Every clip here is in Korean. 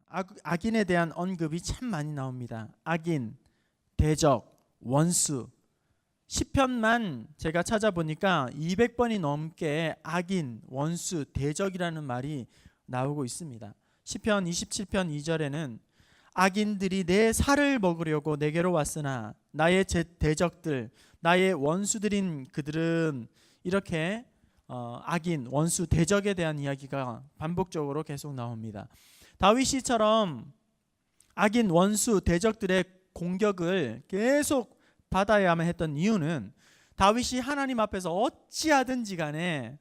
악인에 대한 언급이 참 많이 나옵니다. 악인, 대적, 원수. 시편만 제가 찾아보니까 200번이 넘게 악인, 원수, 대적이라는 말이 나오고 있습니다. 시편 27편 2절에는 악인들이 내 살을 먹으려고 내게로 왔으나 나의 대적들, 나의 원수들인 그들은, 이렇게 악인, 원수, 대적에 대한 이야기가 반복적으로 계속 나옵니다. 다윗이처럼 악인, 원수, 대적들의 공격을 계속 받아야만 했던 이유는 다윗이 하나님 앞에서 어찌하든지 간에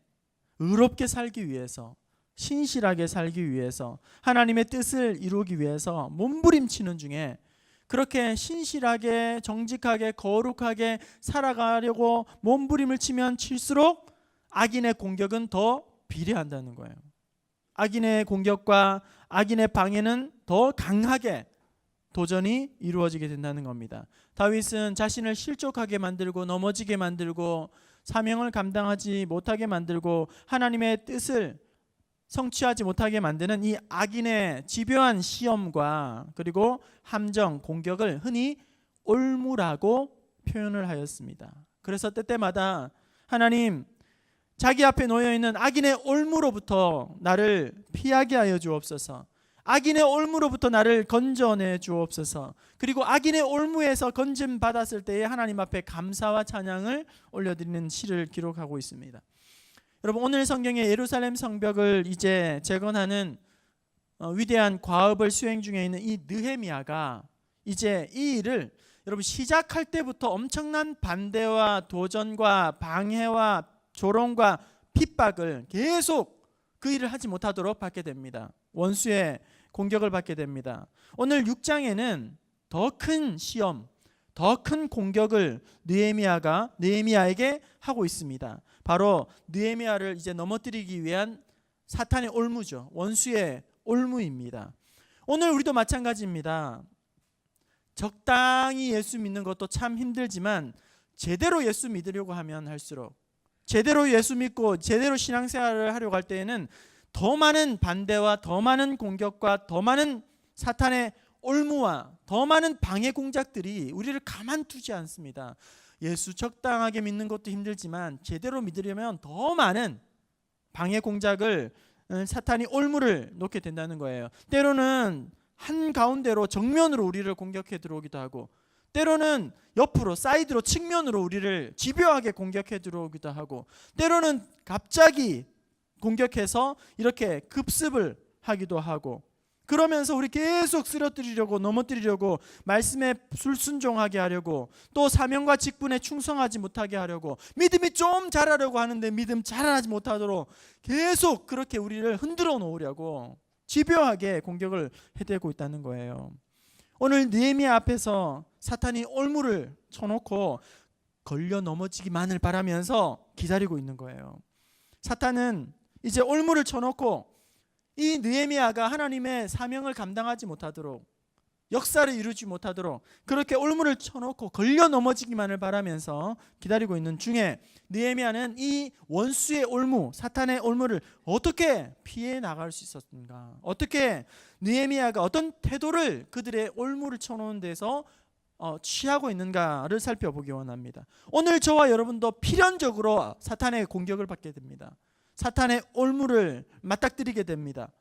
의롭게 살기 위해서, 신실하게 살기 위해서, 하나님의 뜻을 이루기 위해서 몸부림치는 중에 그렇게 신실하게, 정직하게, 거룩하게 살아가려고 몸부림을 치면 칠수록 악인의 공격은 더 비례한다는 거예요. 악인의 공격과 악인의 방해는 더 강하게 도전이 이루어지게 된다는 겁니다. 다윗은 자신을 실족하게 만들고 넘어지게 만들고 사명을 감당하지 못하게 만들고 하나님의 뜻을 성취하지 못하게 만드는 이 악인의 집요한 시험과 그리고 함정, 공격을 흔히 올무라고 표현을 하였습니다. 그래서 때때마다 하나님, 자기 앞에 놓여있는 악인의 올무로부터 나를 피하게 하여 주옵소서, 악인의 올무로부터 나를 건져내 주옵소서, 그리고 악인의 올무에서 건짐 받았을 때에 하나님 앞에 감사와 찬양을 올려드리는 시를 기록하고 있습니다. 여러분, 오늘 성경의 예루살렘 성벽을 이제 재건하는 위대한 과업을 수행 중에 있는 이 느헤미야가 이제 이 일을, 여러분, 시작할 때부터 엄청난 반대와 도전과 방해와 조롱과 핍박을 계속 그 일을 하지 못하도록 받게 됩니다. 원수의 공격을 받게 됩니다. 오늘 6장에는 더 큰 시험, 더 큰 공격을 느헤미야에게 하고 있습니다. 바로 느헤미야를 이제 넘어뜨리기 위한 사탄의 올무죠. 원수의 올무입니다. 오늘 우리도 마찬가지입니다. 적당히 예수 믿는 것도 참 힘들지만 제대로 예수 믿으려고 하면 할수록, 제대로 예수 믿고 제대로 신앙생활을 하려고 할 때에는 더 많은 반대와 더 많은 공격과 더 많은 사탄의 올무와 더 많은 방해 공작들이 우리를 가만두지 않습니다. 예수 적당하게 믿는 것도 힘들지만 제대로 믿으려면 더 많은 방해 공작을, 사탄이 올무를 놓게 된다는 거예요. 때로는 한가운데로, 정면으로 우리를 공격해 들어오기도 하고, 때로는 옆으로, 사이드로, 측면으로 우리를 집요하게 공격해 들어오기도 하고, 때로는 갑자기 공격해서 이렇게 급습을 하기도 하고, 그러면서 우리 계속 쓰러뜨리려고, 넘어뜨리려고, 말씀에 불순종하게 하려고, 또 사명과 직분에 충성하지 못하게 하려고, 믿음이 좀 자라려고 하는데 믿음 자라지 못하도록 계속 그렇게 우리를 흔들어 놓으려고 집요하게 공격을 해대고 있다는 거예요. 오늘 느헤미야 앞에서 사탄이 올무를 쳐놓고 걸려 넘어지기만을 바라면서 기다리고 있는 거예요. 사탄은 이제 올무를 쳐놓고 이 느헤미야가 하나님의 사명을 감당하지 못하도록, 역사를 이루지 못하도록 그렇게 올무를 쳐놓고 걸려 넘어지기만을 바라면서 기다리고 있는 중에 느헤미야는 이 원수의 올무, 사탄의 올무를 어떻게 피해 나갈 수 있었는가, 어떻게 느헤미야가 어떤 태도를 그들의 올무를 쳐놓은 데서 취하고 있는가를 살펴보기 원합니다. 오늘 저와 여러분도 필연적으로 사탄의 공격을 받게 됩니다. 사탄의 올무를 맞닥뜨리게 됩니다.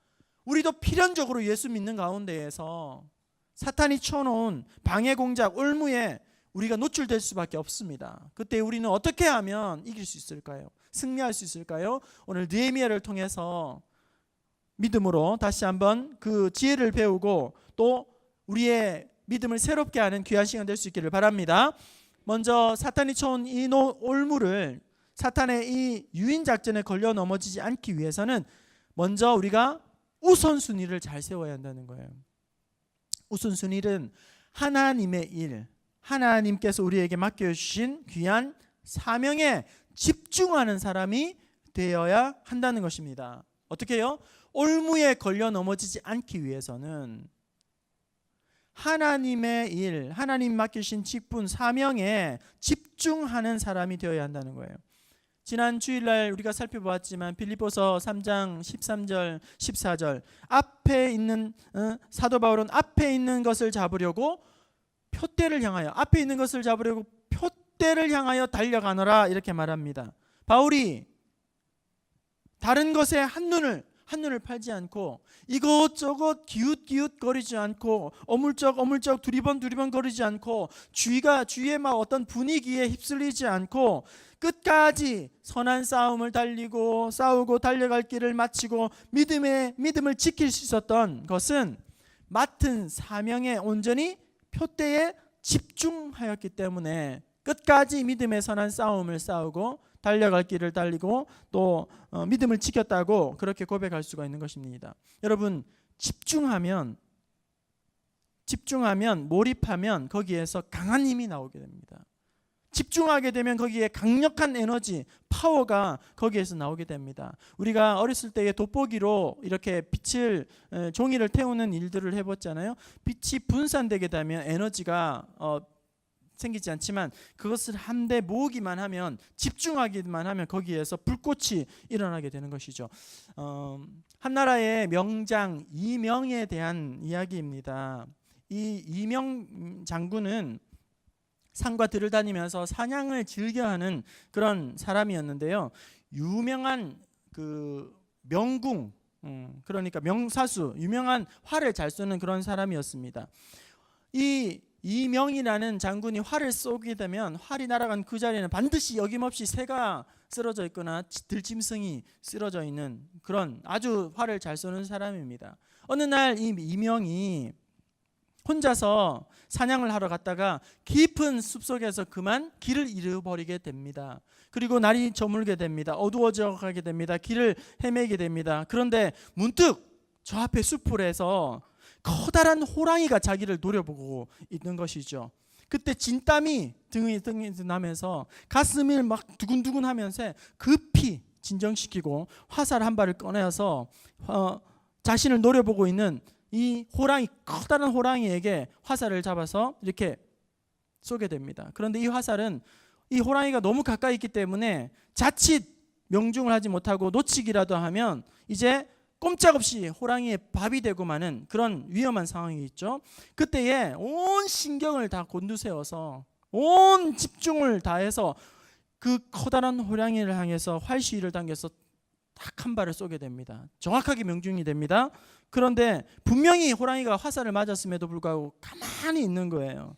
우리도 필연적으로 예수 믿는 가운데에서 사탄이 쳐놓은 방해 공작, 올무에 우리가 노출될 수밖에 없습니다. 그때 우리는 어떻게 하면 이길 수 있을까요? 승리할 수 있을까요? 오늘 느헤미야를 통해서 믿음으로 다시 한번 그 지혜를 배우고 또 우리의 믿음을 새롭게 하는 귀한 시간 될 수 있기를 바랍니다. 먼저 사탄이 쳐온 이 올무를, 사탄의 이 유인 작전에 걸려 넘어지지 않기 위해서는 먼저 우리가 우선순위를 잘 세워야 한다는 거예요. 우선순위는 하나님의 일, 하나님께서 우리에게 맡겨주신 귀한 사명에 집중하는 사람이 되어야 한다는 것입니다. 어떻게 해요? 올무에 걸려 넘어지지 않기 위해서는 하나님의 일, 하나님 맡기신 직분, 사명에 집중하는 사람이 되어야 한다는 거예요. 지난 주일날 우리가 살펴보았지만 빌립보서 3장 13절 14절 앞에 있는 사도 바울은 앞에 있는 것을 잡으려고 표대를 향하여 앞에 있는 것을 잡으려고 표대를 향하여 달려가노라 이렇게 말합니다. 바울이 다른 것에 한눈을 팔지 않고 이것저것 기웃기웃거리지 않고 어물쩍 두리번 거리지 않고 주위에 막 어떤 분위기에 휩쓸리지 않고 끝까지 선한 싸움을 달리고 싸우고 달려갈 길을 마치고 믿음을 지킬 수 있었던 것은 맡은 사명에 온전히 표대에 집중하였기 때문에 끝까지 믿음의 선한 싸움을 싸우고 달려갈 길을 달리고 또 믿음을 지켰다고 그렇게 고백할 수가 있는 것입니다. 여러분, 집중하면 몰입하면 거기에서 강한 힘이 나오게 됩니다. 집중하게 되면 거기에 강력한 에너지, 파워가 거기에서 나오게 됩니다. 우리가 어렸을 때에 돋보기로 이렇게 종이를 태우는 일들을 해봤잖아요. 빛이 분산되게 되면 에너지가 생기지 않지만 그것을 한데 모으기만 하면, 집중하기만 하면 거기에서 불꽃이 일어나게 되는 것이죠. 한 나라의 명장 이명에 대한 이야기입니다. 이 이명 장군은 산과 들을 다니면서 사냥을 즐겨하는 그런 사람이었는데요. 유명한 그 명궁, 그러니까 명사수, 유명한 활을 잘 쏘는 그런 사람이었습니다. 이 이명이라는 장군이 활을 쏘게 되면 활이 날아간 그 자리에는 반드시 여김없이 새가 쓰러져 있거나 들짐승이 쓰러져 있는 그런 아주 활을 잘 쏘는 사람입니다. 어느 날 이 이명이 혼자서 사냥을 하러 갔다가 깊은 숲속에서 그만 길을 잃어버리게 됩니다. 그리고 날이 저물게 됩니다. 어두워져 가게 됩니다. 길을 헤매게 됩니다. 그런데 문득 저 앞에 숲풀에서 커다란 호랑이가 자기를 노려보고 있는 것이죠. 그때 진땀이 등이 나면서 가슴이 막 두근두근 하면서 급히 진정시키고 화살 한 발을 꺼내서 자신을 노려보고 있는 이 커다란 호랑이에게 화살을 잡아서 이렇게 쏘게 됩니다. 그런데 이 화살은 이 호랑이가 너무 가까이 있기 때문에 자칫 명중을 하지 못하고 놓치기라도 하면 이제 꼼짝없이 호랑이의 밥이 되고 마는 그런 위험한 상황이 있죠. 그때에 온 신경을 다 곤두세워서 온 집중을 다해서 그 커다란 호랑이를 향해서 활시위를 당겨서 딱 한 발을 쏘게 됩니다. 정확하게 명중이 됩니다. 그런데 분명히 호랑이가 화살을 맞았음에도 불구하고 가만히 있는 거예요.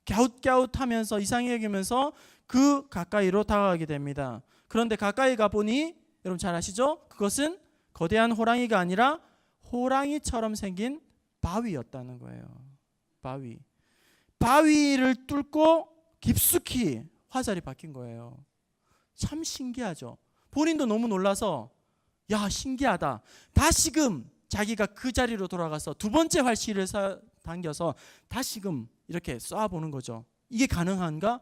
갸웃갸웃하면서 이상히 여기면서 그 가까이로 다가가게 됩니다. 그런데 가까이 가보니 여러분 잘 아시죠? 그것은 거대한 호랑이가 아니라 호랑이처럼 생긴 바위였다는 거예요. 바위를 뚫고 깊숙이 화살이 박힌 거예요. 참 신기하죠. 본인도 너무 놀라서 야, 신기하다. 다시금 자기가 그 자리로 돌아가서 두 번째 활시를 당겨서 다시금 이렇게 쏴보는 거죠. 이게 가능한가?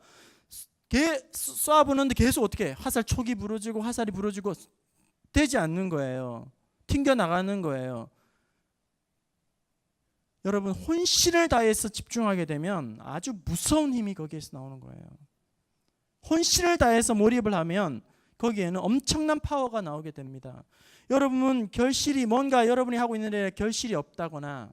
쏴보는데 계속 어떻게 화살 촉이 부러지고 화살이 부러지고 되지 않는 거예요. 튕겨 나가는 거예요. 여러분, 혼신을 다해서 집중하게 되면 아주 무서운 힘이 거기에서 나오는 거예요. 혼신을 다해서 몰입을 하면 거기에는 엄청난 파워가 나오게 됩니다. 여러분, 뭔가 여러분이 하고 있는 일에 결실이 없다거나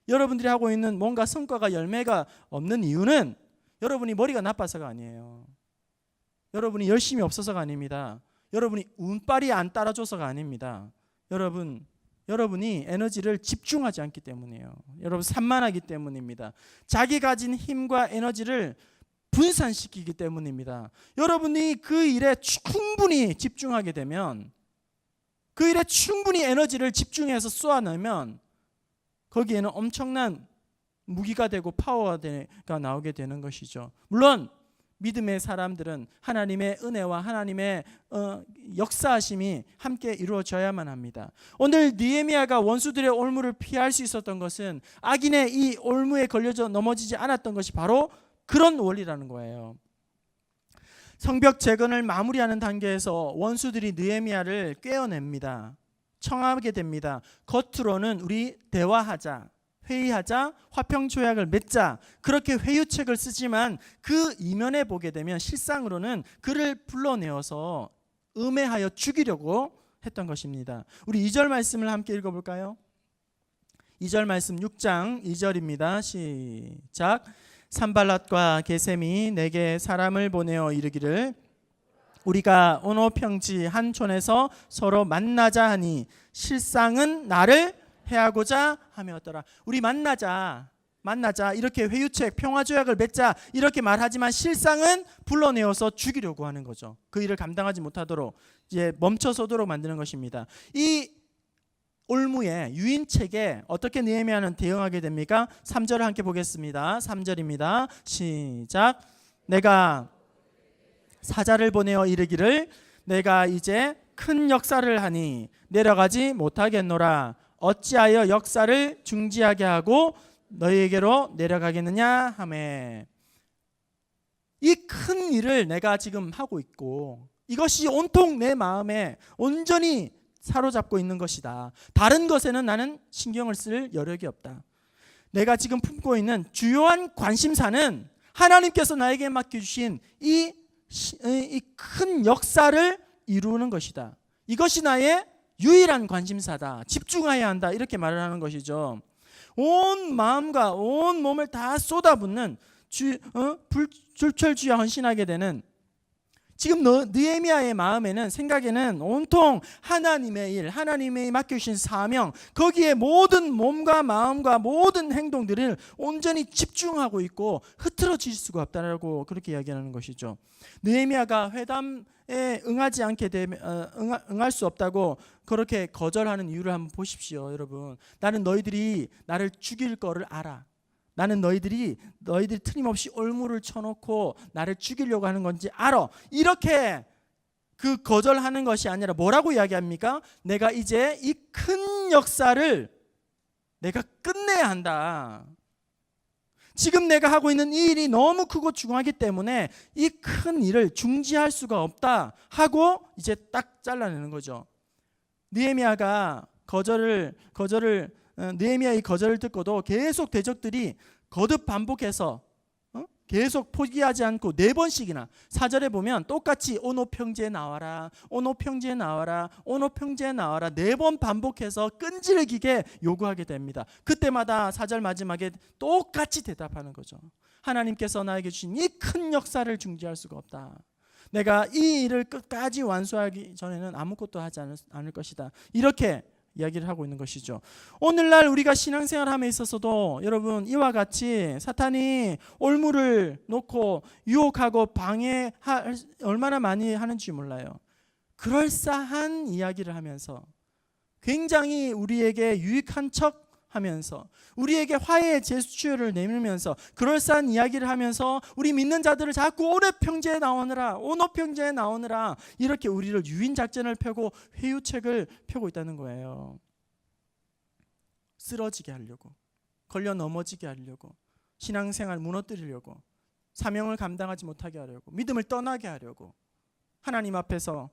여러분들이 하고 있는 뭔가 성과가 열매가 없는 이유는 여러분이 머리가 나빠서가 아니에요. 여러분이 열심히 없어서가 아닙니다. 여러분이 운빨이 안 따라줘서가 아닙니다. 여러분이 에너지를 집중하지 않기 때문이에요. 여러분, 산만하기 때문입니다. 자기 가진 힘과 에너지를 분산시키기 때문입니다. 여러분이 그 일에 충분히 집중하게 되면, 그 일에 충분히 에너지를 집중해서 쏘아내면 거기에는 엄청난 무기가 되고 파워가 나오게 되는 것이죠. 물론 믿음의 사람들은 하나님의 은혜와 하나님의 역사하심이 함께 이루어져야만 합니다. 오늘 느헤미야가 원수들의 올무를 피할 수 있었던 것은 악인의 이 올무에 걸려져 넘어지지 않았던 것이 바로 그런 원리라는 거예요. 성벽 재건을 마무리하는 단계에서 원수들이 느헤미야를 꿰어냅니다. 청하게 됩니다. 겉으로는 우리 대화하자, 회의하자, 화평조약을 맺자, 그렇게 회유책을 쓰지만 그 이면에 보게 되면 실상으로는 그를 불러내어서 음해하여 죽이려고 했던 것입니다. 우리 2절 말씀을 함께 읽어볼까요? 2절 말씀 6장 2절입니다. 시작. 산발랏과 게셈이 내게 사람을 보내어 이르기를 우리가 오노 평지 한 촌에서 서로 만나자 하니 실상은 나를 해하고자 함이었더라. 우리 만나자 이렇게 회유책 평화조약을 맺자 이렇게 말하지만 실상은 불러내어서 죽이려고 하는 거죠. 그 일을 감당하지 못하도록 이제 멈춰서도록 만드는 것입니다. 이 올무에 유인책에 어떻게 느헤미야는 대응하게 됩니까? 3절을 함께 보겠습니다. 3절입니다. 시작. 내가 사자를 보내어 이르기를 내가 이제 큰 역사를 하니 내려가지 못하겠노라. 어찌하여 역사를 중지하게 하고 너희에게로 내려가겠느냐 하매. 이 큰 일을 내가 지금 하고 있고 이것이 온통 내 마음에 온전히 사로잡고 있는 것이다. 다른 것에는 나는 신경을 쓸 여력이 없다. 내가 지금 품고 있는 주요한 관심사는 하나님께서 나에게 맡겨주신 이 큰 역사를 이루는 것이다. 이것이 나의 유일한 관심사다. 집중해야 한다. 이렇게 말을 하는 것이죠. 온 마음과 온 몸을 다 쏟아붓는 불철주야 헌신하게 되는 지금 느헤미야의 마음에는 생각에는 온통 하나님의 일, 하나님의 맡겨주신 사명 거기에 모든 몸과 마음과 모든 행동들을 온전히 집중하고 있고 흐트러질 수가 없다라고 그렇게 이야기하는 것이죠. 느헤미야가 회담에 응하지 않게 되면 응할 수 없다고 그렇게 거절하는 이유를 한번 보십시오. 여러분, 나는 너희들이 나를 죽일 거를 알아. 나는 너희들이 틀림없이 올무를 쳐놓고 나를 죽이려고 하는 건지 알아. 이렇게 그 거절하는 것이 아니라 뭐라고 이야기합니까? 내가 이제 이 큰 역사를 내가 끝내야 한다. 지금 내가 하고 있는 이 일이 너무 크고 중요하기 때문에 이 큰 일을 중지할 수가 없다 하고 이제 딱 잘라내는 거죠. 느헤미야가 느헤미야의 거절을 듣고도 계속 대적들이 거듭 반복해서 계속 포기하지 않고 4번씩이나 4절에 보면 똑같이 오노 평지에 나와라, 오노 평지에 나와라, 오노 평지에 나와라 4번 반복해서 끈질기게 요구하게 됩니다. 그때마다 4절 마지막에 똑같이 대답하는 거죠. 하나님께서 나에게 주신 이 큰 역사를 중지할 수가 없다. 내가 이 일을 끝까지 완수하기 전에는 아무것도 하지 않을 것이다. 이렇게 이야기를 하고 있는 것이죠. 오늘날 우리가 신앙생활함에 있어서도 여러분 이와 같이 사탄이 올무를 놓고 유혹하고 방해 얼마나 많이 하는지 몰라요. 그럴싸한 이야기를 하면서 굉장히 우리에게 유익한 척 하면서 우리에게 화해의 제스처를 내밀면서 그럴싸한 이야기를 하면서 우리 믿는 자들을 자꾸 오노 평지에 나오느라 이렇게 우리를 유인작전을 펴고 회유책을 펴고 있다는 거예요. 쓰러지게 하려고, 걸려 넘어지게 하려고, 신앙생활 무너뜨리려고, 사명을 감당하지 못하게 하려고, 믿음을 떠나게 하려고, 하나님 앞에서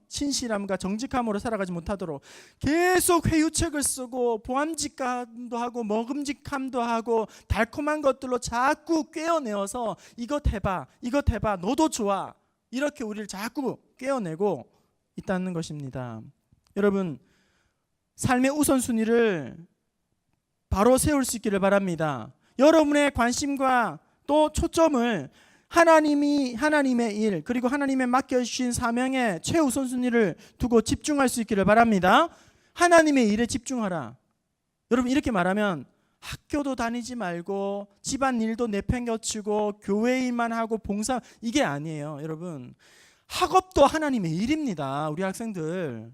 신실함과 정직함으로 살아가지 못하도록 계속 회유책을 쓰고 보암직함도 하고 먹음직함도 하고 달콤한 것들로 자꾸 꿰어내어서 이것 해봐 너도 좋아 이렇게 우리를 자꾸 꿰어내고 있다는 것입니다. 여러분, 삶의 우선순위를 바로 세울 수 있기를 바랍니다. 여러분의 관심과 또 초점을 하나님의 일 그리고 하나님의 맡겨주신 사명에 최우선순위를 두고 집중할 수 있기를 바랍니다. 하나님의 일에 집중하라. 여러분, 이렇게 말하면 학교도 다니지 말고 집안일도 내팽겨치고 교회 일만 하고 봉사, 이게 아니에요. 여러분, 학업도 하나님의 일입니다. 우리 학생들,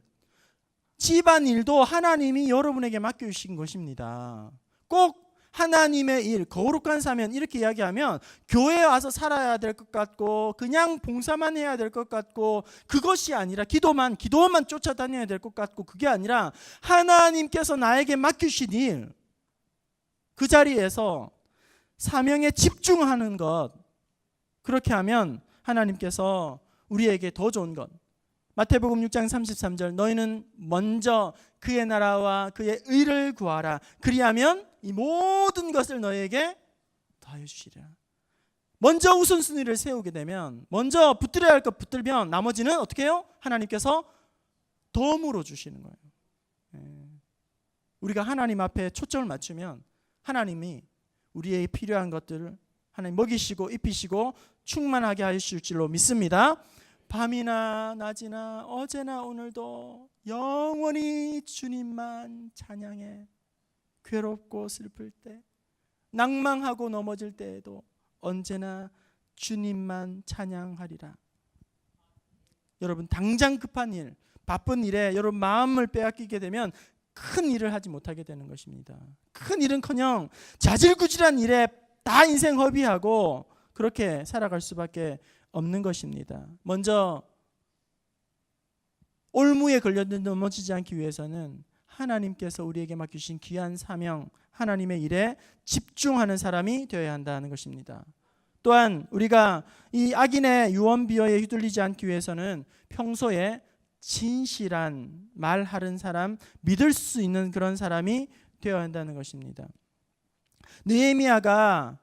집안일도 하나님이 여러분에게 맡겨주신 것입니다. 꼭 하나님의 일, 거룩한 사명 이렇게 이야기하면 교회에 와서 살아야 될 것 같고 그냥 봉사만 해야 될 것 같고 그것이 아니라 기도만 쫓아다녀야 될 것 같고 그게 아니라 하나님께서 나에게 맡기신 일, 그 자리에서 사명에 집중하는 것, 그렇게 하면 하나님께서 우리에게 더 좋은 것, 마태복음 6장 33절 너희는 먼저 그의 나라와 그의 의를 구하라. 그리하면 이 모든 것을 너희에게 더하여 주시리라. 먼저 우선순위를 세우게 되면, 먼저 붙들어야 할 것 붙들면 나머지는 어떻게 해요? 하나님께서 덤으로 주시는 거예요. 우리가 하나님 앞에 초점을 맞추면 하나님이 우리의 필요한 것들을 하나님 먹이시고 입히시고 충만하게 하실 줄로 믿습니다. 밤이나 낮이나 어제나 오늘도 영원히 주님만 찬양해. 괴롭고 슬플 때, 낭망하고 넘어질 때에도 언제나 주님만 찬양하리라. 여러분, 당장 급한 일, 바쁜 일에 여러분 마음을 빼앗기게 되면 큰 일을 하지 못하게 되는 것입니다. 큰 일은커녕 자질구질한 일에 다 인생 허비하고 그렇게 살아갈 수밖에 없는 것입니다. 먼저 올무에 걸려 넘어지지 않기 위해서는 하나님께서 우리에게 맡기신 귀한 사명, 하나님의 일에 집중하는 사람이 되어야 한다는 것입니다. 또한 우리가 이 악인의 유언비어에 휘둘리지 않기 위해서는 평소에 진실한 말하는 사람, 믿을 수 있는 그런 사람이 되어야 한다는 것입니다. 느헤미야가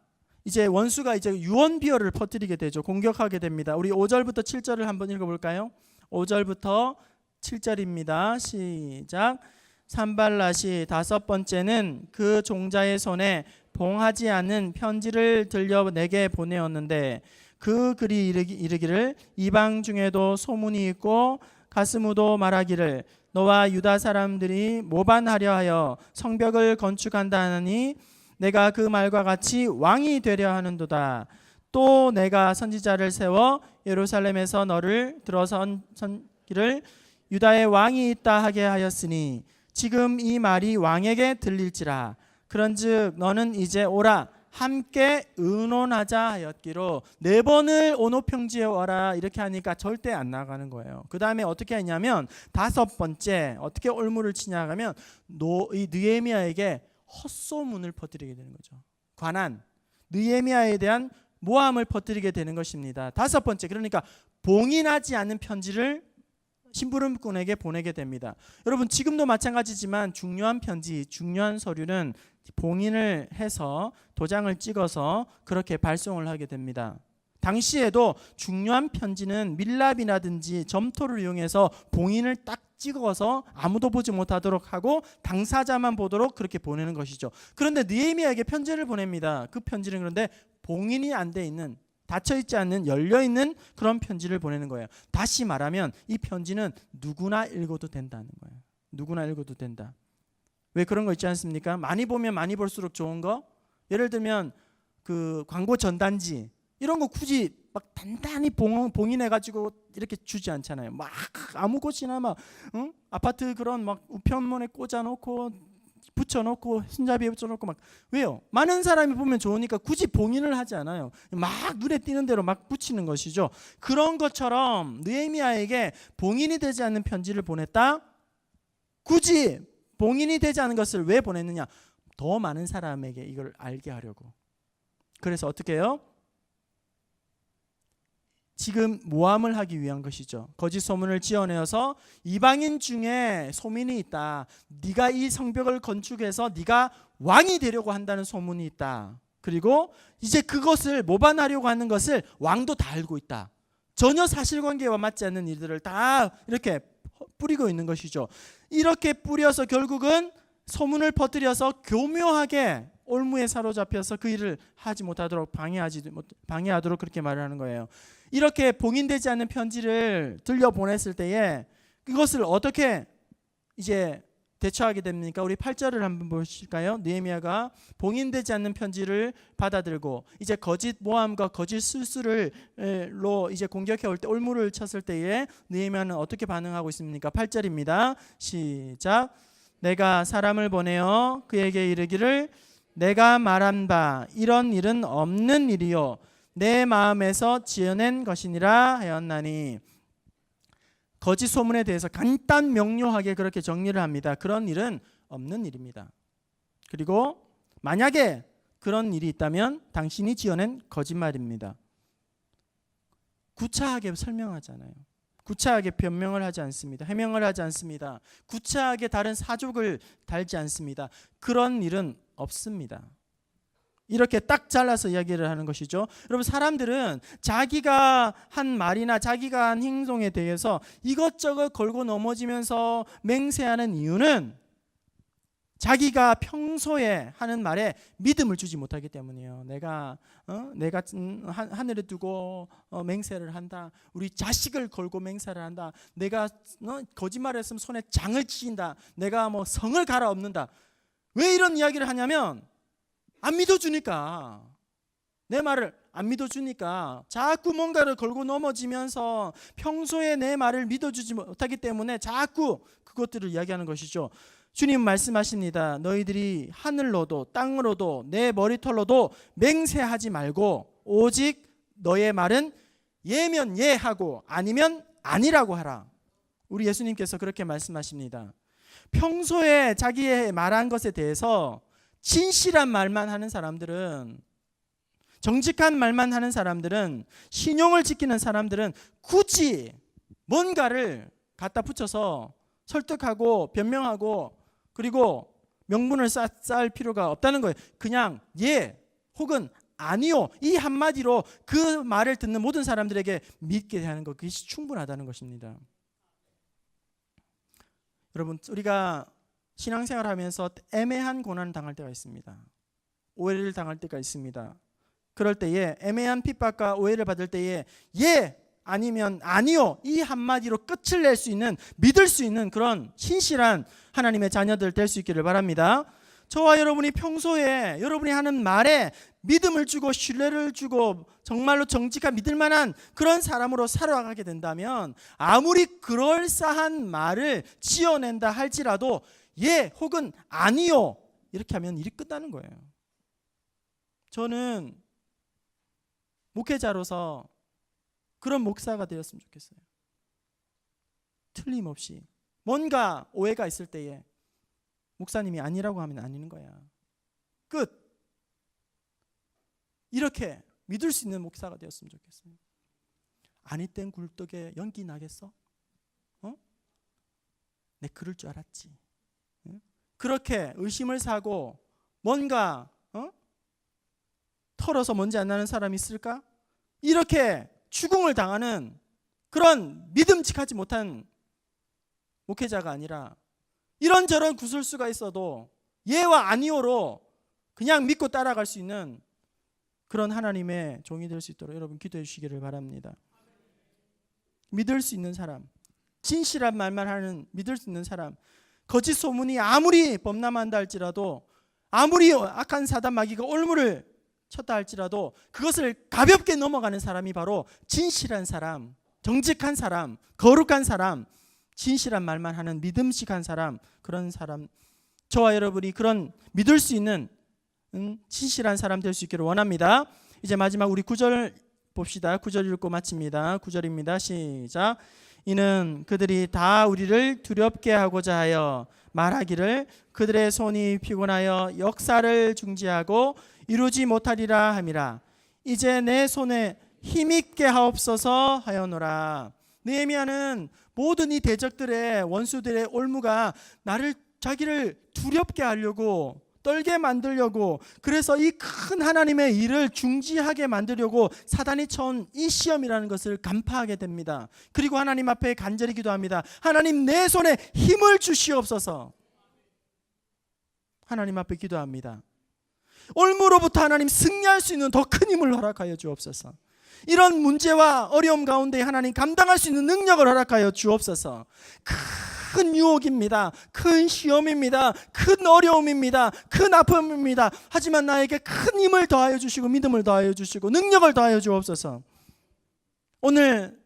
이제 원수가 이제 유언비어를 퍼뜨리게 되죠. 공격하게 됩니다. 우리 5절부터 7절을 한번 읽어볼까요? 5절부터 7절입니다. 시작. 산발랏이 다섯 번째는 그 종자의 손에 봉하지 않은 편지를 들려 내게 보내었는데 그 글이 이르기를 이방 중에도 소문이 있고 가스무도 말하기를 너와 유다 사람들이 모반하려 하여 성벽을 건축한다 하니 내가 그 말과 같이 왕이 되려 하는도다. 또 내가 선지자를 세워 예루살렘에서 너를 들어선기를 유다의 왕이 있다 하게 하였으니 지금 이 말이 왕에게 들릴지라. 그런즉 너는 이제 오라 함께 의논하자 하였기로 4번을 온오평지에 와라 이렇게 하니까 절대 안 나가는 거예요. 그 다음에 어떻게 했냐면 5번째 어떻게 올무를 치냐 하면 이 느헤미야에게 헛소문을 퍼뜨리게 되는 거죠. 관한 느헤미야에 대한 모함을 퍼뜨리게 되는 것입니다. 5번째 그러니까 봉인하지 않은 편지를 심부름꾼에게 보내게 됩니다. 여러분 지금도 마찬가지지만 중요한 편지, 중요한 서류는 봉인을 해서 도장을 찍어서 그렇게 발송을 하게 됩니다. 당시에도 중요한 편지는 밀랍이라든지 점토를 이용해서 봉인을 딱 찍어서 아무도 보지 못하도록 하고 당사자만 보도록 그렇게 보내는 것이죠. 그런데 느헤미야에게 편지를 보냅니다. 그 편지는 그런데 봉인이 안 돼 있는, 닫혀있지 않는, 열려있는 그런 편지를 보내는 거예요. 다시 말하면 이 편지는 누구나 읽어도 된다는 거예요. 누구나 읽어도 된다. 왜 그런 거 있지 않습니까? 많이 보면 많이 볼수록 좋은 거. 예를 들면 그 광고 전단지 이런 거 굳이 막 단단히 봉인해가지고 이렇게 주지 않잖아요. 막 아무 곳이나 막 아파트 그런 막 우편문에 꽂아놓고 붙여놓고 손잡이에 붙여놓고 막 왜요? 많은 사람이 보면 좋으니까 굳이 봉인을 하지 않아요. 막 눈에 띄는 대로 막 붙이는 것이죠. 그런 것처럼 느헤미야에게 봉인이 되지 않는 편지를 보냈다. 굳이 봉인이 되지 않은 것을 왜 보냈느냐? 더 많은 사람에게 이걸 알게 하려고. 그래서 어떻게 해요? 지금 모함을 하기 위한 것이죠. 거짓 소문을 지어내어서 이방인 중에 소민이 있다. 네가 이 성벽을 건축해서 네가 왕이 되려고 한다는 소문이 있다. 그리고 이제 그것을 모반하려고 하는 것을 왕도 다 알고 있다. 전혀 사실관계와 맞지 않는 일들을 다 이렇게 뿌리고 있는 것이죠. 이렇게 뿌려서 결국은 소문을 퍼뜨려서 교묘하게 올무에 사로잡혀서 그 일을 하지 못하도록 방해하도록 그렇게 말을 하는 거예요. 이렇게 봉인되지 않는 편지를 들려보냈을 때에 이것을 어떻게 이제 대처하게 됩니까? 우리 8절을 한번 보실까요? 느헤미야가 봉인되지 않는 편지를 받아들고 이제 거짓 모함과 거짓 술수를로 이제 공격해 올 때 올무를 쳤을 때에 느헤미야는 어떻게 반응하고 있습니까? 8절입니다. 시작. 내가 사람을 보내어 그에게 이르기를 내가 말한 바 이런 일은 없는 일이요 내 마음에서 지어낸 것이니라 하였나니. 거짓 소문에 대해서 간단 명료하게 그렇게 정리를 합니다. 그런 일은 없는 일입니다. 그리고 만약에 그런 일이 있다면 당신이 지어낸 거짓말입니다. 구차하게 설명하잖아요. 구차하게 변명을 하지 않습니다. 해명을 하지 않습니다. 구차하게 다른 사족을 달지 않습니다. 그런 일은 없습니다. 이렇게 딱 잘라서 이야기를 하는 것이죠. 여러분, 사람들은 자기가 한 말이나 자기가 한 행동에 대해서 이것저것 걸고 넘어지면서 맹세하는 이유는 자기가 평소에 하는 말에 믿음을 주지 못하기 때문이에요. 내가 하늘에 두고 맹세를 한다. 우리 자식을 걸고 맹세를 한다. 내가 거짓말을 했으면 손에 장을 치인다. 내가 성을 갈아엎는다. 왜 이런 이야기를 하냐면 안 믿어주니까, 내 말을 안 믿어주니까 자꾸 뭔가를 걸고 넘어지면서 평소에 내 말을 믿어주지 못하기 때문에 자꾸 그것들을 이야기하는 것이죠. 주님 말씀하십니다. 너희들이 하늘로도 땅으로도 내 머리털로도 맹세하지 말고 오직 너의 말은 예면 예하고 아니면 아니라고 하라. 우리 예수님께서 그렇게 말씀하십니다. 평소에 자기의 말한 것에 대해서 진실한 말만 하는 사람들은, 정직한 말만 하는 사람들은, 신용을 지키는 사람들은 굳이 뭔가를 갖다 붙여서 설득하고 변명하고 그리고 명분을 쌓을 필요가 없다는 거예요. 그냥 예 혹은 아니요, 이 한마디로 그 말을 듣는 모든 사람들에게 믿게 하는 것, 그것이 충분하다는 것입니다. 여러분, 우리가 신앙생활하면서 애매한 고난을 당할 때가 있습니다. 오해를 당할 때가 있습니다. 그럴 때에, 애매한 핍박과 오해를 받을 때에 예 아니면 아니요, 이 한마디로 끝을 낼 수 있는, 믿을 수 있는 그런 신실한 하나님의 자녀들 될 수 있기를 바랍니다. 저와 여러분이 평소에 여러분이 하는 말에 믿음을 주고 신뢰를 주고 정말로 정직한 믿을 만한 그런 사람으로 살아가게 된다면, 아무리 그럴싸한 말을 지어낸다 할지라도 예 혹은 아니요 이렇게 하면 일이 끝나는 거예요. 저는 목회자로서 그런 목사가 되었으면 좋겠어요. 틀림없이 뭔가 오해가 있을 때에 목사님이 아니라고 하면 아니는 거야. 끝. 이렇게 믿을 수 있는 목사가 되었으면 좋겠어요. 아니 땐 굴떡에 연기 나겠어? 내 그럴 줄 알았지. 그렇게 의심을 사고 뭔가 털어서 먼지 안 나는 사람이 있을까? 이렇게 추궁을 당하는 그런 믿음직하지 못한 목회자가 아니라, 이런저런 구설수가 있어도 예와 아니오로 그냥 믿고 따라갈 수 있는 그런 하나님의 종이 될 수 있도록 여러분 기도해 주시기를 바랍니다. 믿을 수 있는 사람, 진실한 말만 하는 믿을 수 있는 사람, 거짓 소문이 아무리 범람한다 할지라도, 아무리 악한 사단 마귀가 올무를 쳤다 할지라도 그것을 가볍게 넘어가는 사람이 바로 진실한 사람, 정직한 사람, 거룩한 사람, 진실한 말만 하는 믿음직한 사람, 그런 사람, 저와 여러분이 그런 믿을 수 있는 진실한 사람 될 수 있기를 원합니다. 이제 마지막 우리 9절 봅시다. 9절 읽고 마칩니다. 9절입니다. 시작. 이는 그들이 다 우리를 두렵게 하고자 하여 말하기를 그들의 손이 피곤하여 역사를 중지하고 이루지 못하리라 함이라. 이제 내 손에 힘있게 하옵소서 하여노라. 느헤미야는 모든 이 대적들의, 원수들의 올무가 자기를 두렵게 하려고, 떨게 만들려고, 그래서 이 큰 하나님의 일을 중지하게 만들려고 사단이 쳐온 이 시험이라는 것을 간파하게 됩니다. 그리고 하나님 앞에 간절히 기도합니다. 하나님, 내 손에 힘을 주시옵소서. 하나님 앞에 기도합니다. 올무로부터 하나님 승리할 수 있는 더 큰 힘을 허락하여 주옵소서. 이런 문제와 어려움 가운데 하나님 감당할 수 있는 능력을 허락하여 주옵소서. 큰 유혹입니다. 큰 시험입니다. 큰 어려움입니다. 큰 아픔입니다. 하지만 나에게 큰 힘을 더하여 주시고 믿음을 더하여 주시고 능력을 더하여 주옵소서. 오늘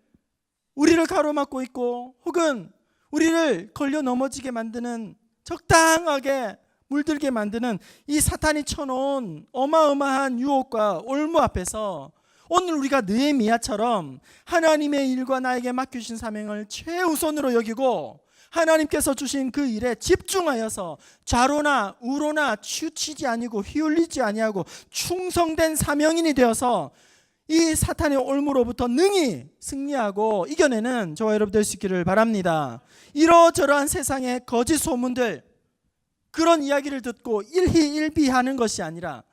우리를 가로막고 있고 혹은 우리를 걸려 넘어지게 만드는, 적당하게 물들게 만드는 이 사탄이 쳐놓은 어마어마한 유혹과 올무 앞에서 오늘 우리가 느헤미야처럼 하나님의 일과 나에게 맡겨주신 사명을 최우선으로 여기고 하나님께서 주신 그 일에 집중하여서 좌로나 우로나 치우치지 아니고 휘둘리지 아니하고 충성된 사명인이 되어서 이 사탄의 올무로부터 능히 승리하고 이겨내는 저와 여러분 될 수 있기를 바랍니다. 이러저러한 세상의 거짓 소문들, 그런 이야기를 듣고 일희일비하는 것이 아니라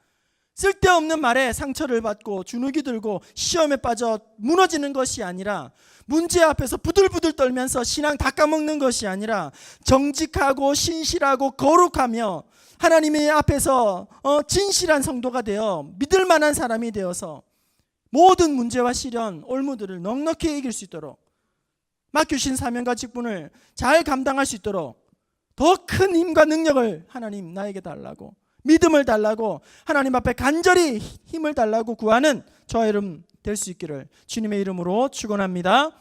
쓸데없는 말에 상처를 받고 주눅이 들고 시험에 빠져 무너지는 것이 아니라, 문제 앞에서 부들부들 떨면서 신앙 다 까먹는 것이 아니라 정직하고 신실하고 거룩하며 하나님의 앞에서 진실한 성도가 되어 믿을 만한 사람이 되어서 모든 문제와 시련, 올무들을 넉넉히 이길 수 있도록, 맡기신 사명과 직분을 잘 감당할 수 있도록 더 큰 힘과 능력을 하나님 나에게 달라고, 믿음을 달라고, 하나님 앞에 간절히 힘을 달라고 구하는 저와 여러분 될 수 있기를 주님의 이름으로 축원합니다.